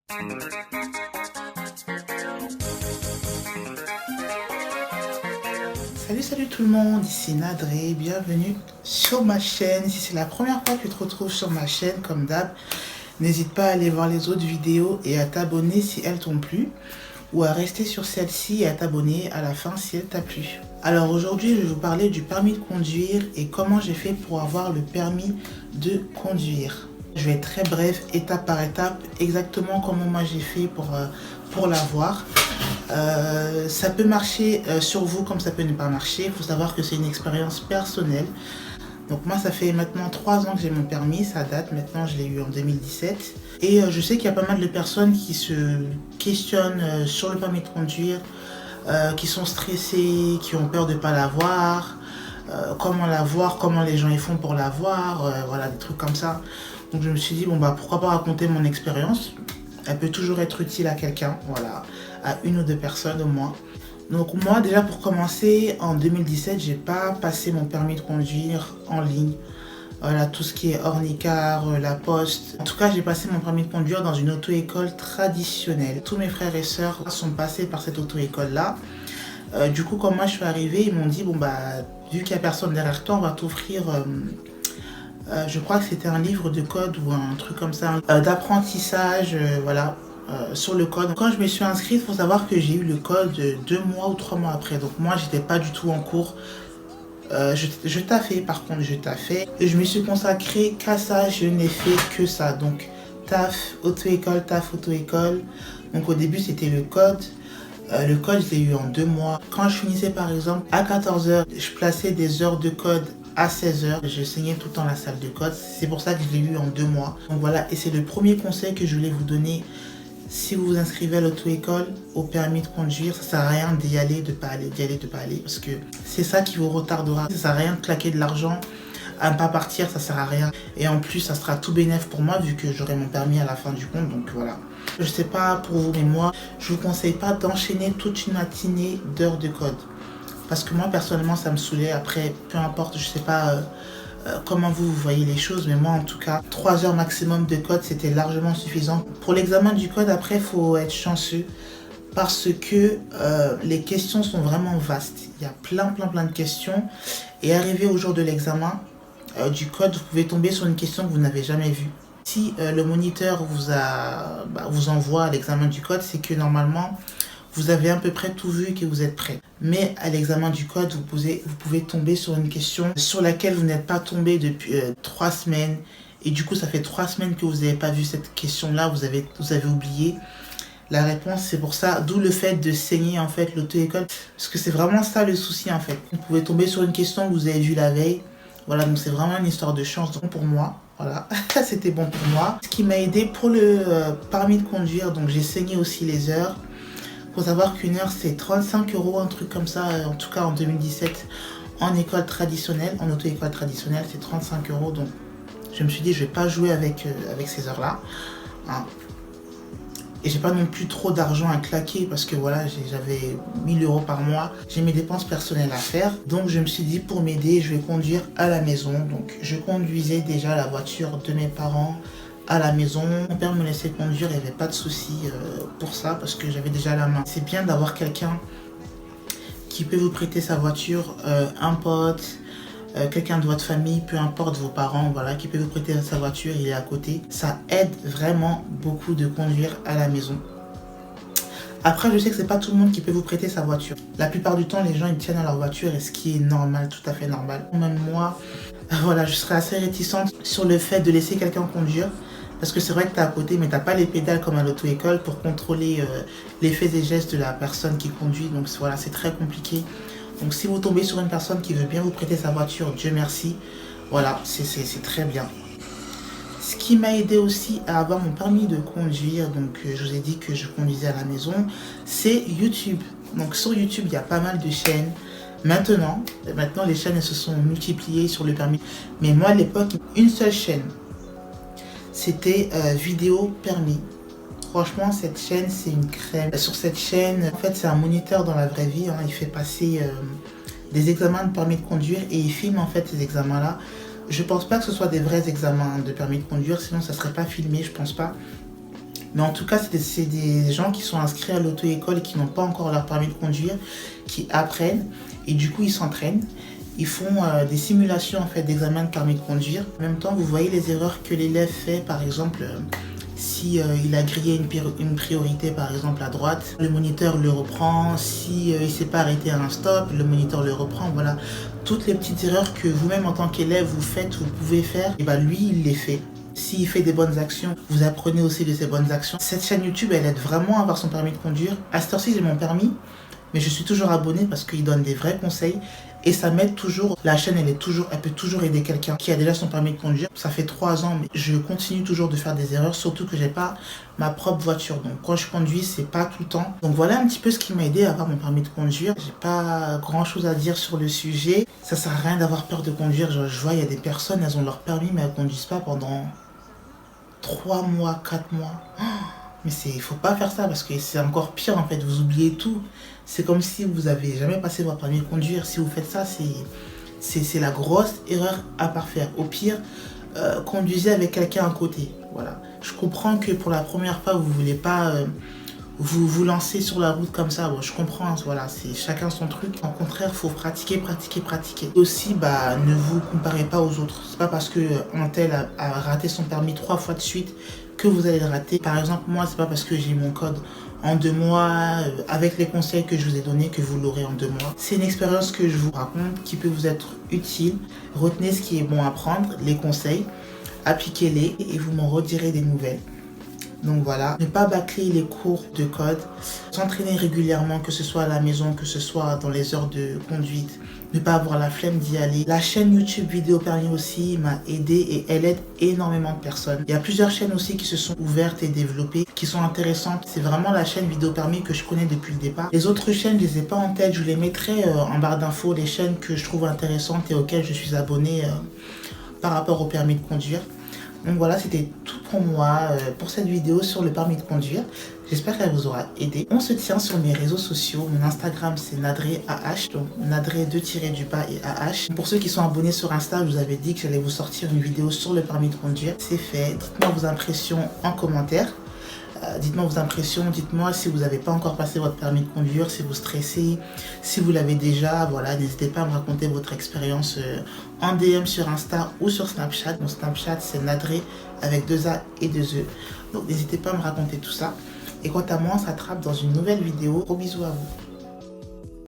Salut tout le monde, ici Nadré, bienvenue sur ma chaîne. Si c'est la première fois que tu te retrouves sur ma chaîne, comme d'hab, n'hésite pas à aller voir les autres vidéos et à t'abonner si elles t'ont plu, ou à rester sur celle-ci et à t'abonner à la fin si elle t'a plu. Alors aujourd'hui, je vais vous parler du permis de conduire et comment j'ai fait pour avoir le permis de conduire. Je vais être très bref, étape par étape, exactement comment moi j'ai fait pour l'avoir. Ça peut marcher sur vous comme ça peut ne pas marcher. Il faut savoir que c'est une expérience personnelle. Donc moi ça fait maintenant 3 ans que j'ai mon permis, ça date maintenant, je l'ai eu en 2017. Et je sais qu'il y a pas mal de personnes qui se questionnent sur le permis de conduire, qui sont stressées, qui ont peur de ne pas l'avoir, comment l'avoir, comment les gens y font pour l'avoir, voilà des trucs comme ça. Donc je me suis dit bon bah pourquoi pas raconter mon expérience. Elle peut toujours être utile à quelqu'un, voilà, à une ou deux personnes au moins. Donc moi déjà pour commencer, en 2017, j'ai pas passé mon permis de conduire en ligne. Voilà, tout ce qui est Ornicar, la Poste. En tout cas, j'ai passé mon permis de conduire dans une auto-école traditionnelle. Tous mes frères et sœurs sont passés par cette auto-école-là. Du coup, quand moi je suis arrivée, ils m'ont dit, bon bah, vu qu'il n'y a personne derrière toi, on va t'offrir... je crois que c'était un livre de code ou un truc comme ça, d'apprentissage, voilà, sur le code. Quand je me suis inscrite, il faut savoir que j'ai eu le code 2 mois ou 3 mois après. Donc moi, j'étais pas du tout en cours. Je taffais, par contre, je taffais. Et je me suis consacrée qu'à ça, je n'ai fait que ça. Donc taf, auto-école, taf, auto-école. Donc au début, c'était le code. Le code, je l'ai eu en 2 mois. Quand je finissais, par exemple, à 14 h, je plaçais des heures de code à 16 h. Je saignais tout le temps la salle de code. C'est pour ça que je l'ai eu en 2 mois. Donc voilà, et c'est le premier conseil que je voulais vous donner. Si vous vous inscrivez à l'auto-école, au permis de conduire, ça sert à rien d'y aller, de pas aller, d'y aller, de pas aller. Parce que c'est ça qui vous retardera. Ça sert à rien de claquer de l'argent, à ne pas partir, ça sert à rien. Et en plus, ça sera tout bénef pour moi, vu que j'aurai mon permis à la fin du compte. Donc voilà. Je sais pas pour vous, mais moi, je vous conseille pas d'enchaîner toute une matinée d'heures de code. Parce que moi, personnellement, ça me saoulait. Après, peu importe, je sais pas comment vous voyez les choses, mais moi, en tout cas, 3 heures maximum de code, c'était largement suffisant. Pour l'examen du code, après, il faut être chanceux parce que les questions sont vraiment vastes. Il y a plein de questions. Et arrivé au jour de l'examen du code, vous pouvez tomber sur une question que vous n'avez jamais vue. Si le moniteur vous envoie à l'examen du code, c'est que normalement, vous avez à peu près tout vu et que vous êtes prêt. Mais à l'examen du code, vous pouvez tomber sur une question sur laquelle vous n'êtes pas tombé depuis 3 semaines. Et du coup, ça fait 3 semaines que vous n'avez pas vu cette question-là, vous avez oublié la réponse. C'est pour ça, d'où le fait de saigner en fait l'auto-école. Parce que c'est vraiment ça le souci en fait. Vous pouvez tomber sur une question que vous avez vue la veille. Voilà, donc c'est vraiment une histoire de chance. Donc pour moi, voilà, c'était bon pour moi. Ce qui m'a aidé pour le permis de conduire, donc j'ai saigné aussi les heures. Faut savoir qu'une heure c'est 35 €, un truc comme ça, en tout cas en 2017, en école traditionnelle, en auto-école traditionnelle, c'est 35 €. Donc je me suis dit, je vais pas jouer avec ces heures-là. Hein. Et j'ai pas non plus trop d'argent à claquer parce que voilà, j'avais 1 000 € par mois. J'ai mes dépenses personnelles à faire. Donc je me suis dit, pour m'aider, je vais conduire à la maison. Donc je conduisais déjà la voiture de mes parents à la maison. Mon père me laissait conduire, il n'y avait pas de souci pour ça parce que j'avais déjà la main. C'est bien d'avoir quelqu'un qui peut vous prêter sa voiture, un pote, quelqu'un de votre famille, peu importe vos parents, voilà, qui peut vous prêter sa voiture, il est à côté. Ça aide vraiment beaucoup de conduire à la maison. Après, je sais que c'est pas tout le monde qui peut vous prêter sa voiture. La plupart du temps, les gens ils tiennent à leur voiture et ce qui est normal, tout à fait normal. Même moi, voilà, je serais assez réticente sur le fait de laisser quelqu'un conduire. Parce que c'est vrai que tu es à côté, mais tu n'as pas les pédales comme à l'auto-école pour contrôler les faits et gestes de la personne qui conduit. Donc voilà, c'est très compliqué. Donc si vous tombez sur une personne qui veut bien vous prêter sa voiture, Dieu merci. Voilà, c'est très bien. Ce qui m'a aidé aussi à avoir mon permis de conduire, donc je vous ai dit que je conduisais à la maison, c'est YouTube. Donc sur YouTube, il y a pas mal de chaînes. Maintenant, les chaînes elles se sont multipliées sur le permis. Mais moi à l'époque, une seule chaîne. C'était vidéo permis. Franchement, cette chaîne, c'est une crème. Sur cette chaîne, en fait, c'est un moniteur dans la vraie vie. Hein. Il fait passer des examens de permis de conduire et il filme en fait ces examens-là. Je pense pas que ce soit des vrais examens de permis de conduire, sinon ça serait pas filmé, je pense pas. Mais en tout cas, c'est des gens qui sont inscrits à l'auto-école et qui n'ont pas encore leur permis de conduire, qui apprennent et du coup ils s'entraînent. Ils font des simulations en fait d'examen de permis de conduire. En même temps, vous voyez les erreurs que l'élève fait, par exemple, si il a grillé une priorité par exemple à droite, le moniteur le reprend. Si il s'est pas arrêté à un stop, le moniteur le reprend. Voilà, toutes les petites erreurs que vous-même en tant qu'élève vous faites, vous pouvez faire, et bah lui il les fait. S'il fait des bonnes actions, vous apprenez aussi de ses bonnes actions. Cette chaîne YouTube, elle aide vraiment à avoir son permis de conduire. À cette heure-ci, j'ai mon permis, mais je suis toujours abonné parce qu'il donne des vrais conseils et ça m'aide toujours. La chaîne, elle peut toujours aider quelqu'un qui a déjà son permis de conduire. Ça fait 3 ans, mais je continue toujours de faire des erreurs, surtout que j'ai pas ma propre voiture. Donc quand je conduis, c'est pas tout le temps. Donc voilà un petit peu ce qui m'a aidé à avoir mon permis de conduire. J'ai pas grand chose à dire sur le sujet. Ça sert à rien d'avoir peur de conduire. Genre, je vois, il y a des personnes, elles ont leur permis, mais elles conduisent pas pendant 3 mois, 4 mois. Mais il faut pas faire ça parce que c'est encore pire en fait, vous oubliez tout. C'est comme si vous avez jamais passé votre permis de conduire. Si vous faites ça, c'est la grosse erreur à pas faire. Au pire, conduisez avec quelqu'un à côté. Voilà. Je comprends que pour la première fois, vous voulez pas vous lancer sur la route comme ça. Bon, je comprends, voilà, c'est chacun son truc. Au contraire, faut pratiquer, pratiquer, pratiquer. Aussi, bah, ne vous comparez pas aux autres. C'est pas parce que un tel a raté son permis 3 fois de suite que vous allez le rater. Par exemple, moi, c'est pas parce que j'ai mon code en 2 mois, avec les conseils que je vous ai donnés, que vous l'aurez en 2 mois. C'est une expérience que je vous raconte qui peut vous être utile. Retenez ce qui est bon à prendre, les conseils, appliquez-les et vous m'en redirez des nouvelles. Donc voilà, ne pas bâcler les cours de code, s'entraîner régulièrement, que ce soit à la maison, que ce soit dans les heures de conduite, ne pas avoir la flemme d'y aller. La chaîne YouTube Vidéo Permis aussi m'a aidé et elle aide énormément de personnes. Il y a plusieurs chaînes aussi qui se sont ouvertes et développées, qui sont intéressantes. C'est vraiment la chaîne Vidéo Permis que je connais depuis le départ. Les autres chaînes, je les ai pas en tête, je les mettrai en barre d'infos, les chaînes que je trouve intéressantes et auxquelles je suis abonné par rapport au permis de conduire. Donc voilà, c'était tout pour moi pour cette vidéo sur le permis de conduire. J'espère qu'elle vous aura aidé. On se tient sur mes réseaux sociaux. Mon Instagram, c'est NadreAH, donc Nadré 2-du-bas et AH. Pour ceux qui sont abonnés sur Insta, je vous avais dit que j'allais vous sortir une vidéo sur le permis de conduire. C'est fait. Dites-moi vos impressions en commentaire. Dites-moi vos impressions, dites-moi si vous n'avez pas encore passé votre permis de conduire, si vous stressez, si vous l'avez déjà, voilà, n'hésitez pas à me raconter votre expérience en DM sur Insta ou sur Snapchat. Mon Snapchat c'est Nadré avec 2 A et 2 E. Donc n'hésitez pas à me raconter tout ça. Et quant à moi, on s'attrape dans une nouvelle vidéo. Gros bisous à vous.